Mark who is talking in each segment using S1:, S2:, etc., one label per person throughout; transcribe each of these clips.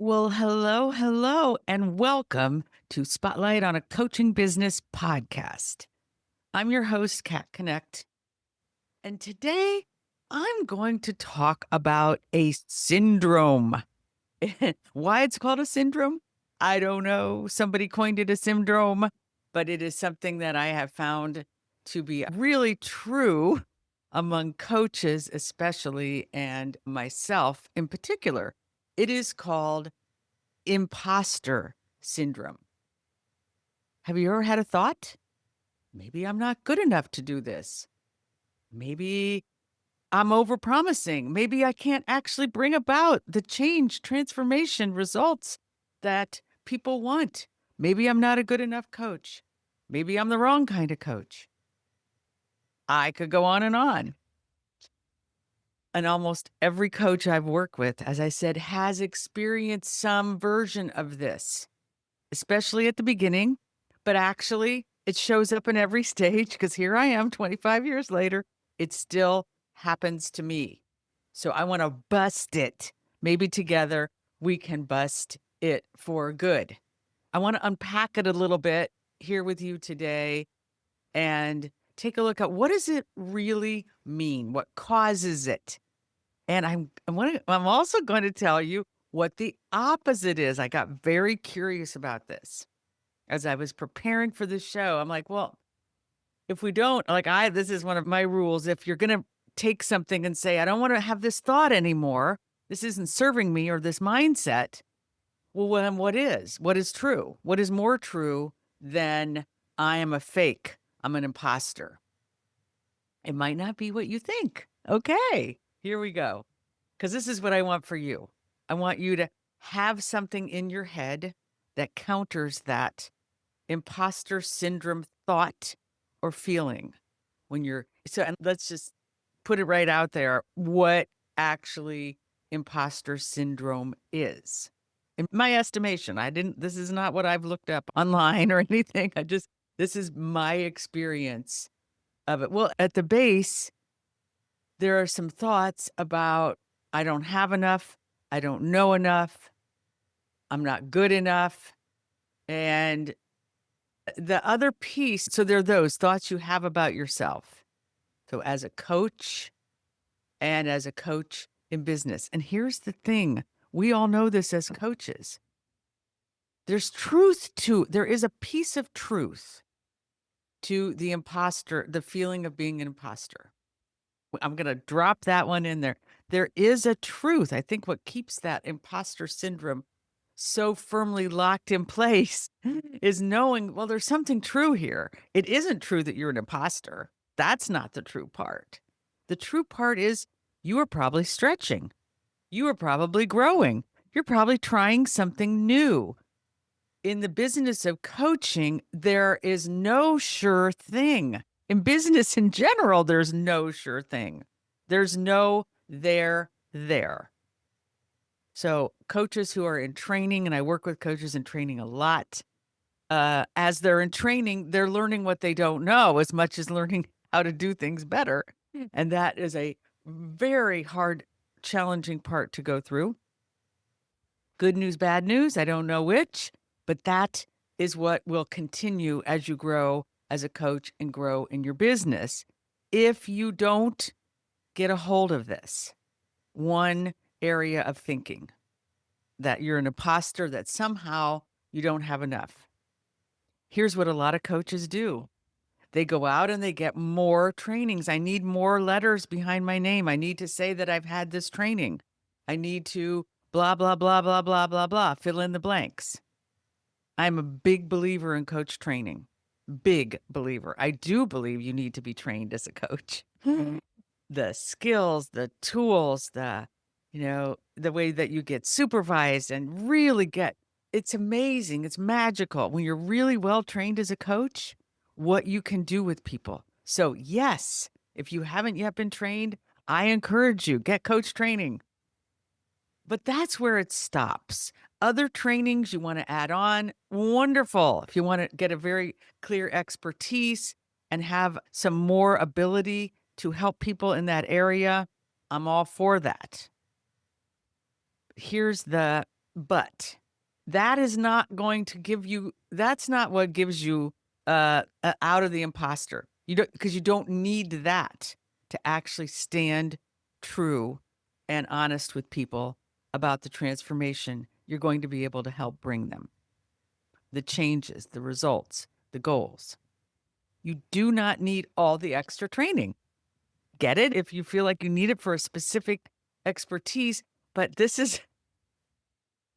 S1: Well, hello, and welcome to Spotlight on a Coaching Business podcast. I'm your host, Kat Connect, and today I'm going to talk about a syndrome. Why it's called a syndrome? I don't know. Somebody coined it a syndrome, but it is something that I have found to be really true among coaches, especially, and myself in particular. It is called imposter syndrome. Have you ever had a thought? Maybe I'm not good enough to do this. Maybe I'm overpromising. Maybe I can't actually bring about the change, transformation, results that people want. Maybe I'm not a good enough coach. Maybe I'm the wrong kind of coach. I could go on and on. And almost every coach I've worked with, as I said, has experienced some version of this, especially at the beginning, but actually it shows up in every stage because here I am 25 years later. It still happens to me. So I want to bust it. Maybe together we can bust it for good. I want to unpack it a little bit here with you today and take a look at what does it really mean? What causes it? And I'm also going to tell you what the opposite is. I got very curious about this as I was preparing for this show. I'm like, well, if we don't, this is one of my rules. If you're going to take something and say, I don't want to have this thought anymore, this isn't serving me or this mindset. Well, then what is? What is true? What is more true than I am a fake? I'm an imposter. It might not be what you think. Okay, here we go. Because this is what I want for you. I want you to have something in your head that counters that imposter syndrome thought or feeling when you're and let's just put it right out there what actually imposter syndrome is. In my estimation, this is not what I've looked up online or anything. This is my experience of it. Well, at the base, there are some thoughts about I don't have enough, I don't know enough, I'm not good enough. And the other piece, so there are those thoughts you have about yourself. So as a coach and as a coach in business. And here's the thing, we all know this as coaches. There is a piece of truth to the imposter, the feeling of being an imposter. I'm going to drop that one in there. There is a truth. I think what keeps that imposter syndrome so firmly locked in place is knowing, well, there's something true here. It isn't true that you're an imposter. That's not the true part. The true part is you are probably stretching. You are probably growing. You're probably trying something new. In the business of coaching, there is no sure thing. In business in general, there's no sure thing. There's no there. So coaches who are in training, and I work with coaches in training a lot, as they're in training, they're learning what they don't know as much as learning how to do things better. And that is a very hard, challenging part to go through. Good news, bad news, I don't know which, but that is what will continue as you grow as a coach and grow in your business. If you don't get a hold of this one area of thinking, that you're an imposter, that somehow you don't have enough. Here's what a lot of coaches do. They go out and they get more trainings. I need more letters behind my name. I need to say that I've had this training. I need to blah, blah, blah, blah, blah, blah, blah, fill in the blanks. I'm a big believer in coach training. Big believer. I do believe you need to be trained as a coach. The skills, the tools, the way that you get supervised and really it's amazing. It's magical when you're really well trained as a coach, what you can do with people. So yes, if you haven't yet been trained, I encourage you, get coach training. But that's where it stops. Other trainings you want to add on, wonderful. If you want to get a very clear expertise and have some more ability to help people in that area, I'm all for that. Here's the But that is not going to give you, that's not what gives you out of the imposter. You don't, because you don't need that to actually stand true and honest with people about the transformation you're going to be able to help bring them, the changes, the results, the goals. You do not need all the extra training. Get it if you feel like you need it for a specific expertise, but this is,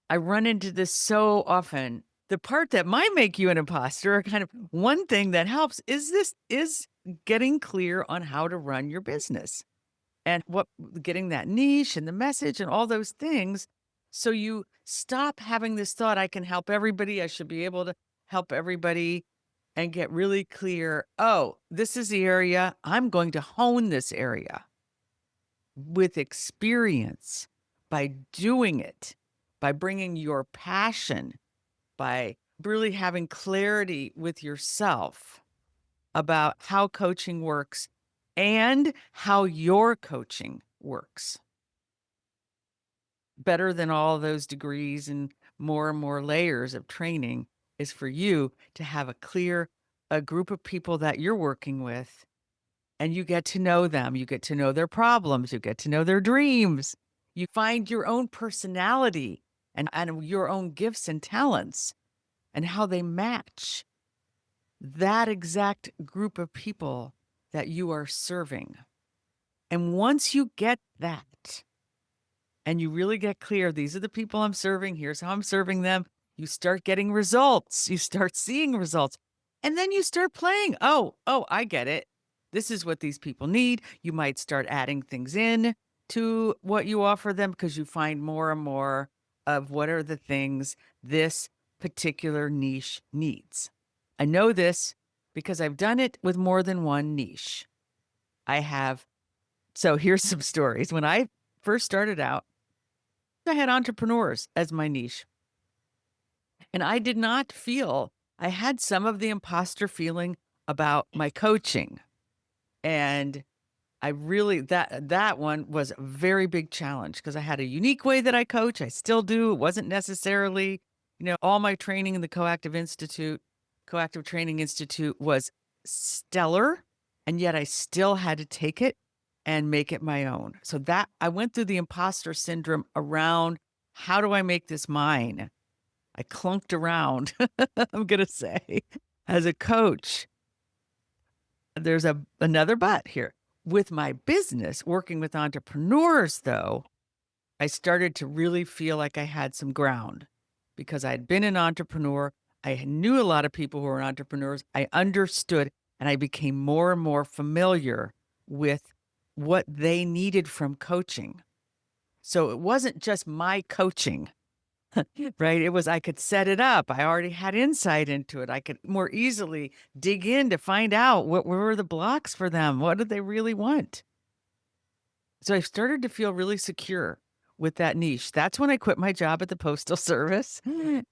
S1: I run into this so often. The part that might make you an imposter, or kind of one thing that helps, is getting clear on how to run your business and what getting that niche and the message and all those things. So you stop having this thought, I can help everybody, I should be able to help everybody, and get really clear. Oh, this is the area. I'm going to hone this area with experience by doing it, by bringing your passion, by really having clarity with yourself about how coaching works and how your coaching works. Better than all those degrees and more layers of training is for you to have a group of people that you're working with, and you get to know them. You get to know their problems. You get to know their dreams. You find your own personality and your own gifts and talents and how they match that exact group of people that you are serving. And once you get that, and you really get clear, these are the people I'm serving, here's how I'm serving them, you start getting results. You start seeing results. And then you start playing. Oh, I get it. This is what these people need. You might start adding things in to what you offer them because you find more and more of what are the things this particular niche needs. I know this because I've done it with more than one niche. I have. So here's some stories. When I first started out, I had entrepreneurs as my niche. And I did not feel, I had some of the imposter feeling about my coaching. And I really, that one was a very big challenge because I had a unique way that I coach. I still do. It wasn't necessarily, all my training in the Coactive Training Institute was stellar. And yet I still had to take it and make it my own. So that I went through the imposter syndrome around, how do I make this mine? I clunked around, I'm going to say, as a coach. There's another but here. With my business, working with entrepreneurs, though, I started to really feel like I had some ground because I had been an entrepreneur. I knew a lot of people who were entrepreneurs. I understood, and I became more and more familiar with what they needed from coaching. So it wasn't just my coaching. Right? It was, I could set it up. I already had insight into it. I could more easily dig in to find out what were the blocks for them. What did they really want? So I started to feel really secure with that niche. That's when I quit my job at the Postal Service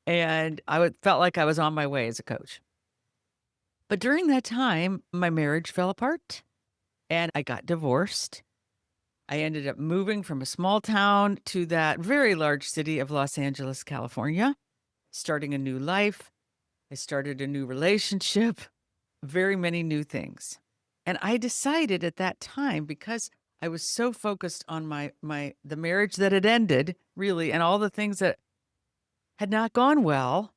S1: and felt like I was on my way as a coach. But during that time, my marriage fell apart and I got divorced. I ended up moving from a small town to that very large city of Los Angeles, California, starting a new life. I started a new relationship, very many new things. And I decided at that time, because I was so focused on the marriage that had ended, really, and all the things that had not gone well,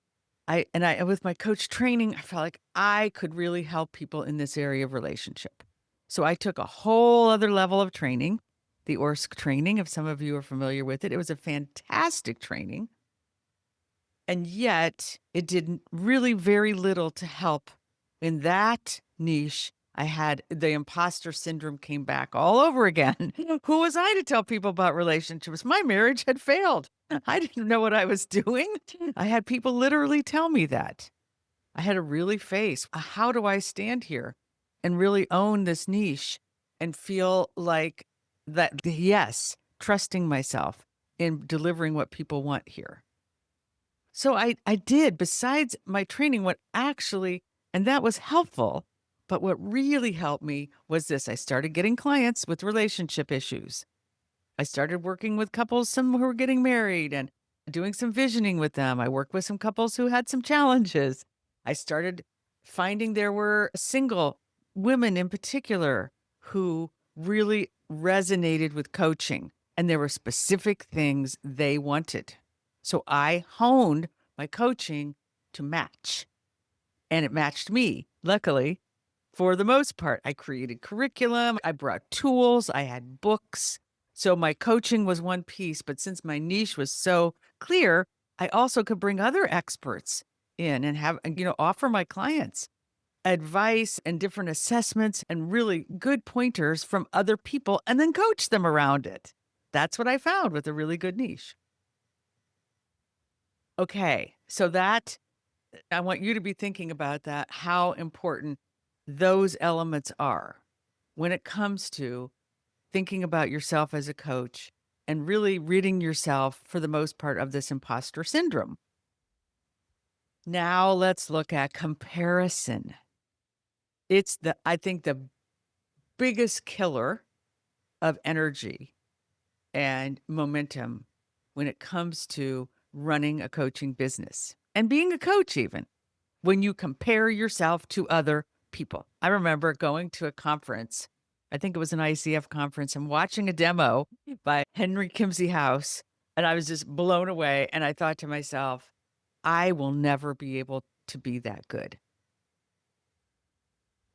S1: with my coach training, I felt like I could really help people in this area of relationship. So I took a whole other level of training, the ORSC training, if some of you are familiar with it. It was a fantastic training. And yet it did really very little to help in that niche. I had the imposter syndrome came back all over again. Who was I to tell people about relationships? My marriage had failed. I didn't know what I was doing. I had people literally tell me that. I had to really face, how do I stand here and really own this niche and feel like that, yes, trusting myself in delivering what people want here. So I did, besides my training, and that was helpful, but what really helped me was this. I started getting clients with relationship issues. I started working with couples, some who were getting married, and doing some visioning with them. I worked with some couples who had some challenges. I started finding there were single women in particular who really resonated with coaching, and there were specific things they wanted. So I honed my coaching to match, and it matched me, luckily. For the most part, I created curriculum, I brought tools, I had books. So my coaching was one piece, but since my niche was so clear, I also could bring other experts in and have, and, offer my clients advice and different assessments and really good pointers from other people and then coach them around it. That's what I found with a really good niche. Okay, so that I want you to be thinking about that, how important those elements are when it comes to thinking about yourself as a coach and really ridding yourself, for the most part, of this imposter syndrome. Now let's look at comparison. It's I think, the biggest killer of energy and momentum when it comes to running a coaching business and being a coach, even when you compare yourself to other people. I remember going to a conference, I think it was an ICF conference, and watching a demo by Henry Kimsey House. And I was just blown away. And I thought to myself, I will never be able to be that good.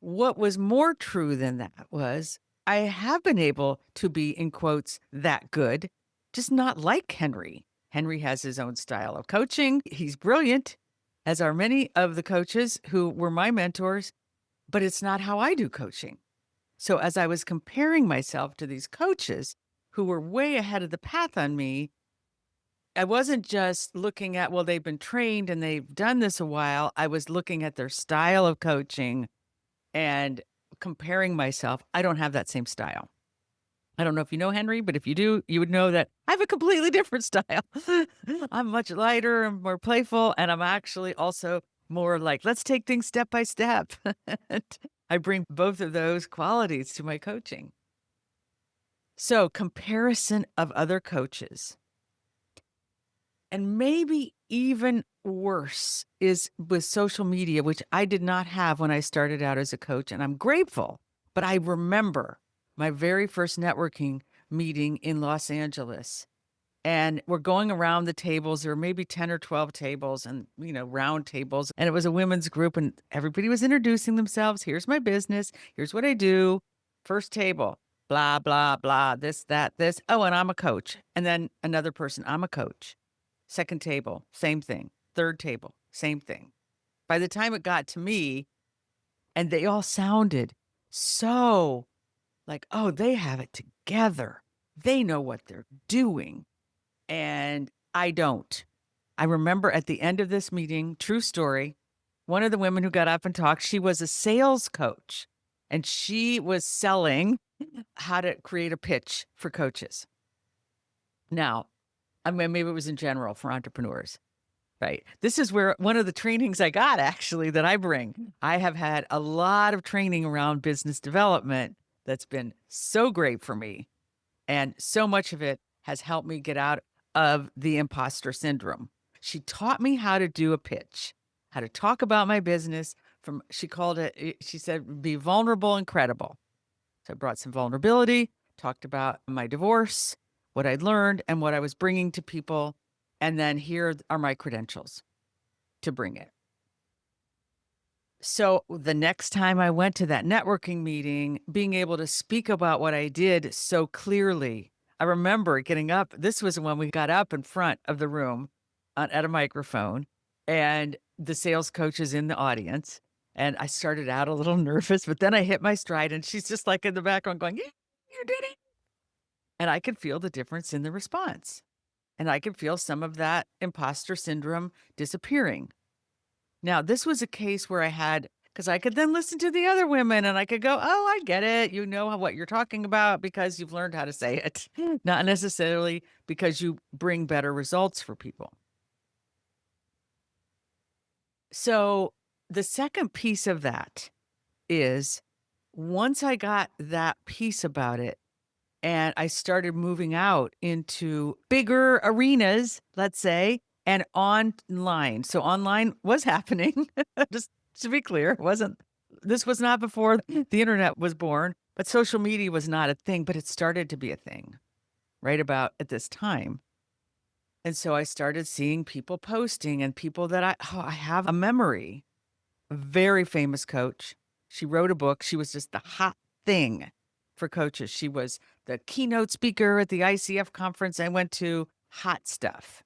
S1: What was more true than that was I have been able to be, in quotes, that good, just not like Henry. Henry has his own style of coaching. He's brilliant, as are many of the coaches who were my mentors, but it's not how I do coaching. So as I was comparing myself to these coaches who were way ahead of the path on me, I wasn't just looking at, well, they've been trained and they've done this a while. I was looking at their style of coaching and comparing myself. I don't have that same style. I don't know if you know Henry, but if you do, you would know that I have a completely different style. I'm much lighter and more playful, and I'm actually also more like, let's take things step by step. And I bring both of those qualities to my coaching. So, comparison of other coaches. And maybe even worse is with social media, which I did not have when I started out as a coach. And I'm grateful. But I remember my very first networking meeting in Los Angeles. And we're going around the tables. There were maybe 10 or 12 tables and, round tables. And it was a women's group, and everybody was introducing themselves. Here's my business. Here's what I do. First table, blah, blah, blah, this, that, this. Oh, and I'm a coach. And then another person, I'm a coach. Second table, same thing. Third table, same thing. By the time it got to me, and they all sounded so like, oh, they have it together. They know what they're doing. And I don't. I remember at the end of this meeting, true story, one of the women who got up and talked, she was a sales coach, and she was selling how to create a pitch for coaches. Now, I mean, maybe it was in general for entrepreneurs. Right. This is where one of the trainings I got, actually, that I bring. I have had a lot of training around business development that's been so great for me. And so much of it has helped me get out of the imposter syndrome. She taught me how to do a pitch, how to talk about my business she called it, she said, be vulnerable and credible. So I brought some vulnerability, talked about my divorce, what I'd learned, and what I was bringing to people. And then here are my credentials to bring it. So the next time I went to that networking meeting, being able to speak about what I did so clearly, I remember getting up. This was when we got up in front of the room at a microphone, and the sales coach is in the audience. And I started out a little nervous, but then I hit my stride, and she's just like in the background going, yeah, you did it. And I could feel the difference in the response. And I could feel some of that imposter syndrome disappearing. Now, this was a case where because I could then listen to the other women and I could go, oh, I get it. You know what you're talking about because you've learned how to say it, not necessarily because you bring better results for people. So the second piece of that is once I got that piece about it, And I started moving out into bigger arenas, let's say, and online. So online was happening. Just to be clear, this was not before the internet was born, but social media was not a thing, but it started to be a thing right about at this time. And so I started seeing people posting and people that I have a memory. A very famous coach. She wrote a book. She was just the hot thing for coaches. She was the keynote speaker at the ICF conference I went to. Hot stuff.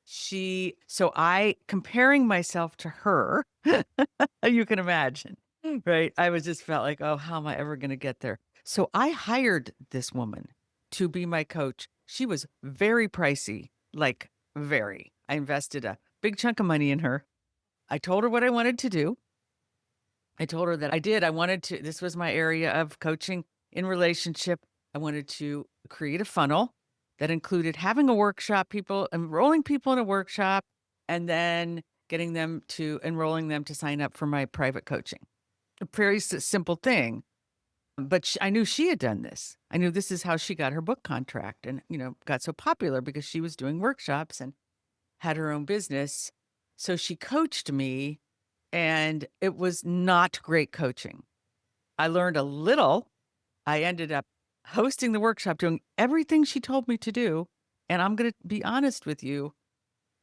S1: So I comparing myself to her, you can imagine, right? I was just felt like, oh, how am I ever going to get there? So I hired this woman to be my coach. She was very pricey, like very. I invested a big chunk of money in her. I told her what I wanted to do. I told her that I wanted to, this was my area of coaching in relationship. I wanted to create a funnel that included having a workshop, enrolling people in a workshop, and then enrolling them to sign up for my private coaching. A very simple thing. But I knew she had done this. I knew this is how she got her book contract and, got so popular because she was doing workshops and had her own business. So she coached me, and it was not great coaching. I learned a little. I ended up hosting the workshop, doing everything she told me to do. And I'm going to be honest with you,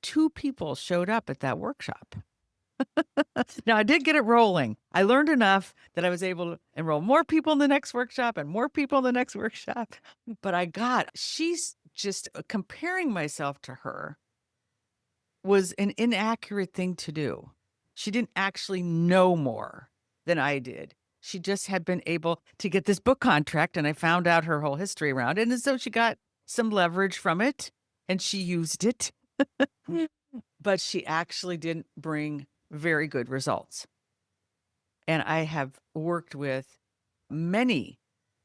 S1: 2 people showed up at that workshop. Now, I did get it rolling. I learned enough that I was able to enroll more people in the next workshop and more people in the next workshop. But she's just comparing myself to her was an inaccurate thing to do. She didn't actually know more than I did. She just had been able to get this book contract, and I found out her whole history around it. And so she got some leverage from it and she used it, but she actually didn't bring very good results. And I have worked with many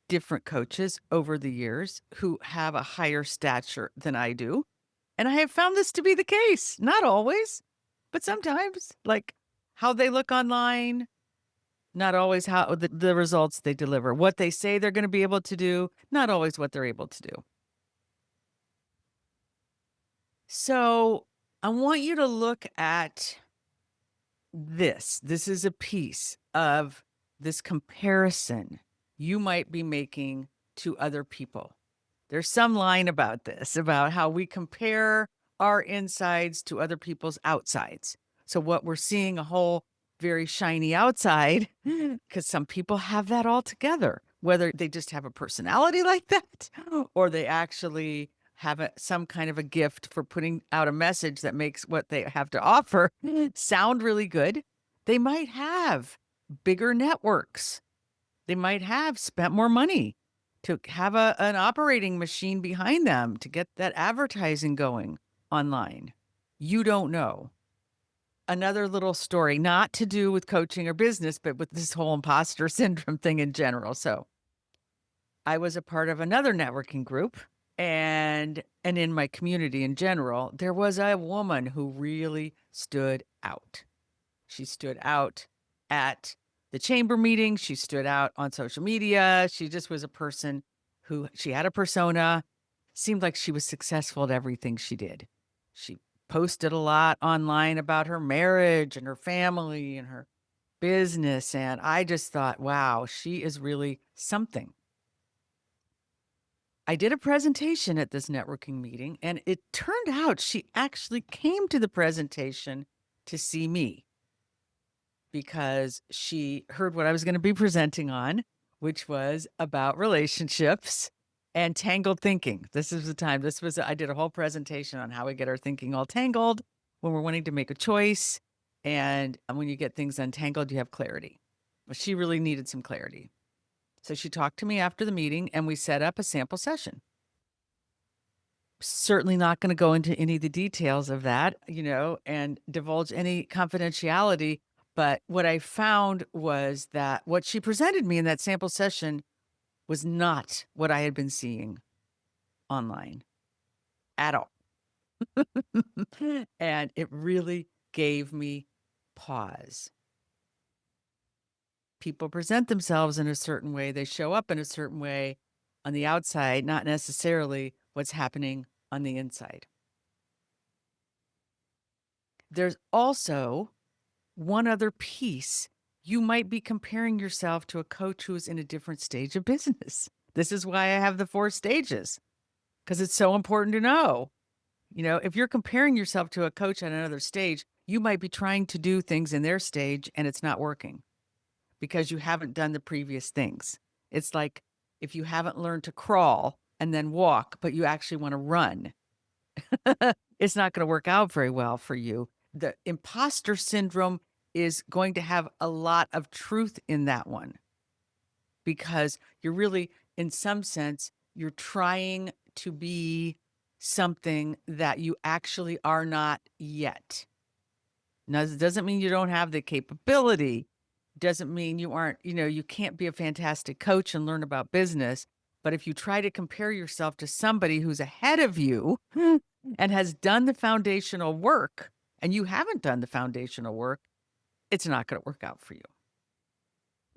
S1: different coaches over the years who have a higher stature than I do. And I have found this to be the case. Not always, but sometimes, like how they look online, not always how the results they deliver. What they say they're going to be able to do, not always what they're able to do. So I want you to look at this. This is a piece of this comparison you might be making to other people. There's some line about this, about how we compare our insides to other people's outsides. So what we're seeing, a whole very shiny outside, because some people have that all together, whether they just have a personality like that, or they actually have some kind of a gift for putting out a message that makes what they have to offer sound really good. They might have bigger networks. They might have spent more money to have an operating machine behind them to get that advertising going online. You don't know. Another little story, not to do with coaching or business, but with this whole imposter syndrome thing in general. So I was a part of another networking group, and in my community in general, there was a woman who really stood out. She stood out at the chamber meeting. She stood out on social media. She just was a person she had a persona, seemed like she was successful at everything she did. She posted a lot online about her marriage and her family and her business. And I just thought, wow, she is really something. I did a presentation at this networking meeting, and it turned out she actually came to the presentation to see me because she heard what I was going to be presenting on, which was about relationships and tangled thinking. This is the time. I did a whole presentation on how we get our thinking all tangled when we're wanting to make a choice. And when you get things untangled, you have clarity. But she really needed some clarity. So she talked to me after the meeting and we set up a sample session. Certainly not going to go into any of the details of that, and divulge any confidentiality. But what I found was that what she presented me in that sample session was not what I had been seeing online at all. And it really gave me pause. People present themselves in a certain way, they show up in a certain way, on the outside, not necessarily what's happening on the inside. There's also one other piece. You might be comparing yourself to a coach who is in a different stage of business. This is why I have the 4 stages, because it's so important to know. If you're comparing yourself to a coach at another stage, you might be trying to do things in their stage and it's not working because you haven't done the previous things. It's like if you haven't learned to crawl and then walk, but you actually want to run, it's not going to work out very well for you. The imposter syndrome is going to have a lot of truth in that one because you're really, in some sense, you're trying to be something that you actually are not yet. Now, it doesn't mean you don't have the capability. Doesn't mean you aren't, you can't be a fantastic coach and learn about business. But if you try to compare yourself to somebody who's ahead of you and has done the foundational work, and you haven't done the foundational work, it's not going to work out for you.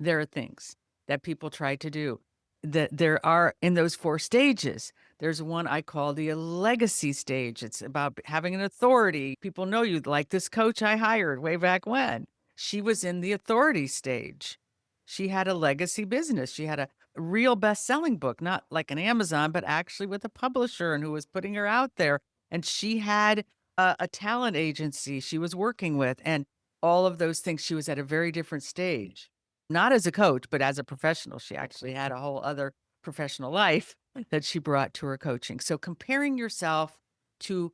S1: There are things that people try to do that there are in those 4 stages. There's one I call the legacy stage. It's about having an authority. People know you, like this coach I hired way back when. She was in the authority stage. She had a legacy business. She had a real best-selling book, not like an Amazon, but actually with a publisher and who was putting her out there. And she had a talent agency she was working with and all of those things. She was at a very different stage. Not as a coach, but as a professional. She actually had a whole other professional life that she brought to her coaching. So comparing yourself to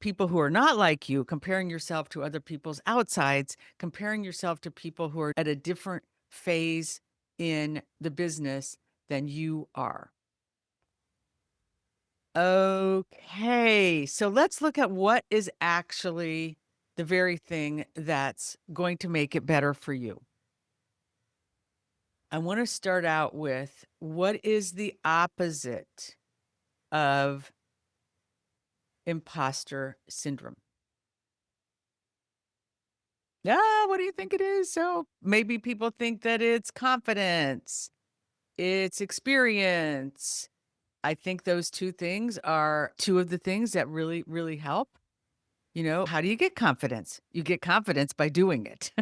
S1: people who are not like you, comparing yourself to other people's outsides, comparing yourself to people who are at a different phase in the business than you are. Okay, so let's look at what is actually the very thing that's going to make it better for you. I want to start out with what is the opposite of imposter syndrome? What do you think it is? So maybe people think that it's confidence, it's experience. I think those 2 things are 2 of the things that really, really help. How do you get confidence? You get confidence by doing it.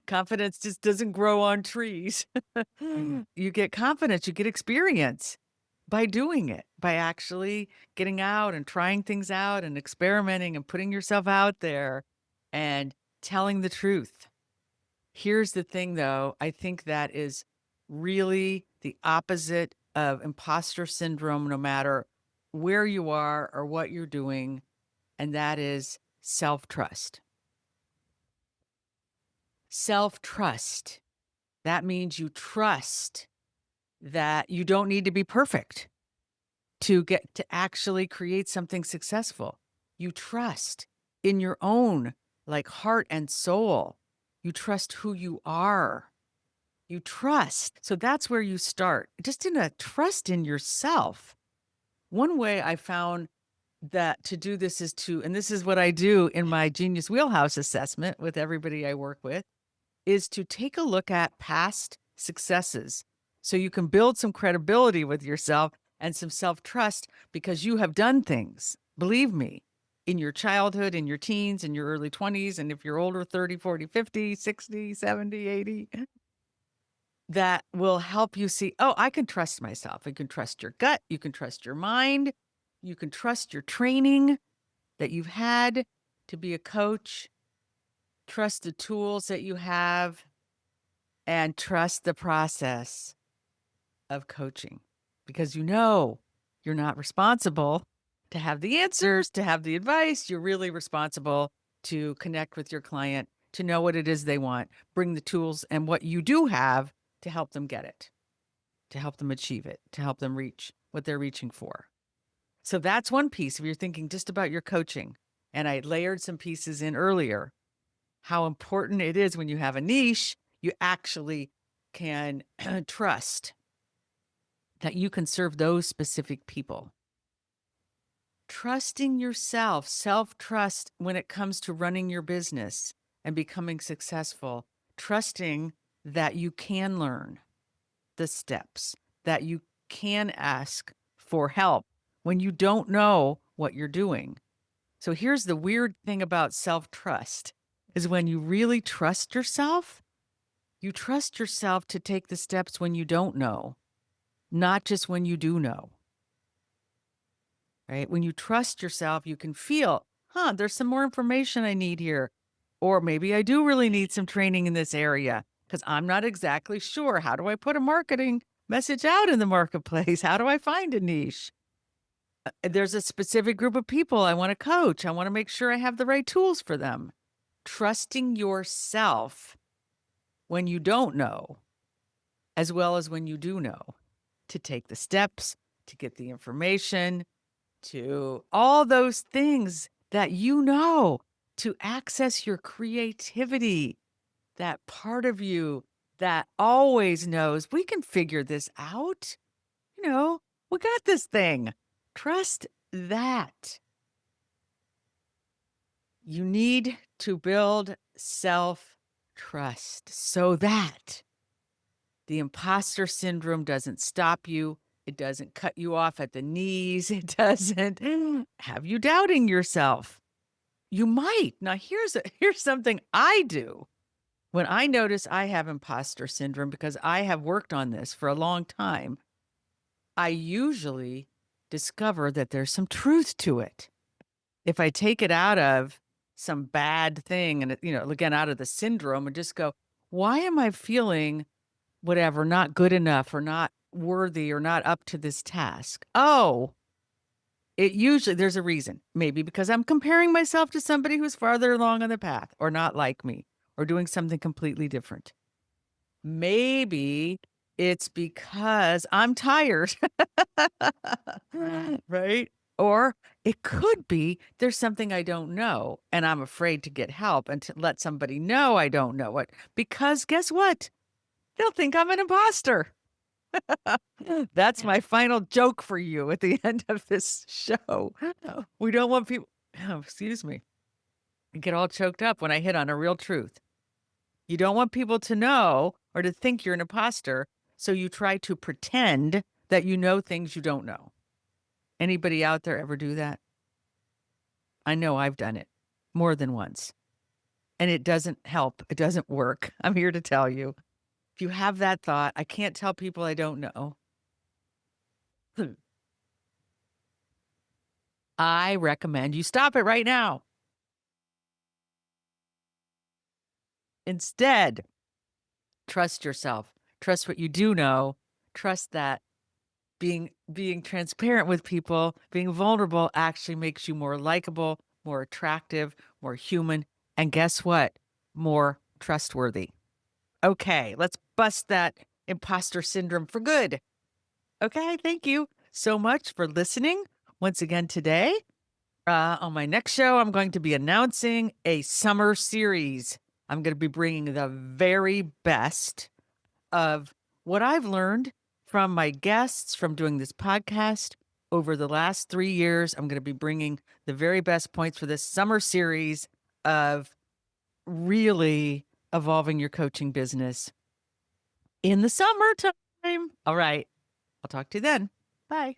S1: Confidence just doesn't grow on trees. You get confidence, you get experience by doing it, by actually getting out and trying things out and experimenting and putting yourself out there and telling the truth. Here's the thing, though. I think that is really the opposite of imposter syndrome, no matter where you are or what you're doing, and that is self-trust. Self-trust. That means you trust that you don't need to be perfect to get to actually create something successful. You trust in your own heart and soul. You trust who you are. You trust. So that's where you start. Just in a trust in yourself. One way I found that to do this is and this is what I do in my Genius Wheelhouse assessment with everybody I work with, is to take a look at past successes so you can build some credibility with yourself and some self-trust because you have done things, believe me, in your childhood, in your teens, in your early 20s, and if you're older, 30, 40, 50, 60, 70, 80, that will help you see, oh, I can trust myself. You can trust your gut. You can trust your mind. You can trust your training that you've had to be a coach. Trust the tools that you have and trust the process of coaching because you're not responsible to have the answers, to have the advice. You're really responsible to connect with your client, to know what it is they want, bring the tools and what you do have to help them get it, to help them achieve it, to help them reach what they're reaching for. So that's one piece. If you're thinking just about your coaching, and I layered some pieces in earlier, how important it is when you have a niche, you actually can trust that you can serve those specific people. Trusting yourself, self-trust when it comes to running your business and becoming successful, trusting that you can learn the steps, that you can ask for help when you don't know what you're doing. So here's the weird thing about self-trust is when you really trust yourself, you trust yourself to take the steps when you don't know, not just when you do know, right? When you trust yourself, you can feel, there's some more information I need here. Or maybe I do really need some training in this area because I'm not exactly sure. How do I put a marketing message out in the marketplace? How do I find a niche? There's a specific group of people I want to coach. I want to make sure I have the right tools for them. Trusting yourself when you don't know, as well as when you do know, to take the steps, to get the information, to all those things that you know, to access your creativity, that part of you that always knows we can figure this out. We got this thing. Trust that. You need to build self-trust so that the imposter syndrome doesn't stop you. It doesn't cut you off at the knees. It doesn't have you doubting yourself. You might. Now, here's something I do when I notice I have imposter syndrome because I have worked on this for a long time. I usually discover that there's some truth to it. If I take it out of some bad thing and, again, out of the syndrome and just go, why am I feeling whatever, not good enough or not worthy or not up to this task? Oh, there's a reason. Maybe because I'm comparing myself to somebody who's farther along on the path or not like me or doing something completely different. Maybe it's because I'm tired, right? Or it could be there's something I don't know and I'm afraid to get help and to let somebody know I don't know it because guess what? They'll think I'm an imposter. That's my final joke for you at the end of this show. We don't want people, excuse me, I get all choked up when I hit on a real truth. You don't want people to know or to think you're an imposter, so you try to pretend that you know things you don't know. Anybody out there ever do that? I know I've done it more than once. And it doesn't help. It doesn't work. I'm here to tell you. If you have that thought, I can't tell people I don't know. I recommend you stop it right now. Instead, trust yourself. Trust what you do know. Trust that being transparent with people, being vulnerable actually makes you more likable, more attractive, more human, and guess what? More trustworthy. Okay, let's bust that imposter syndrome for good. Okay, thank you so much for listening once again today. On my next show, I'm going to be announcing a summer series. I'm going to be bringing the very best of what I've learned from my guests from doing this podcast over the last 3 years. I'm going to be bringing the very best points for this summer series of really evolving your coaching business in the summertime. All right. I'll talk to you then. Bye.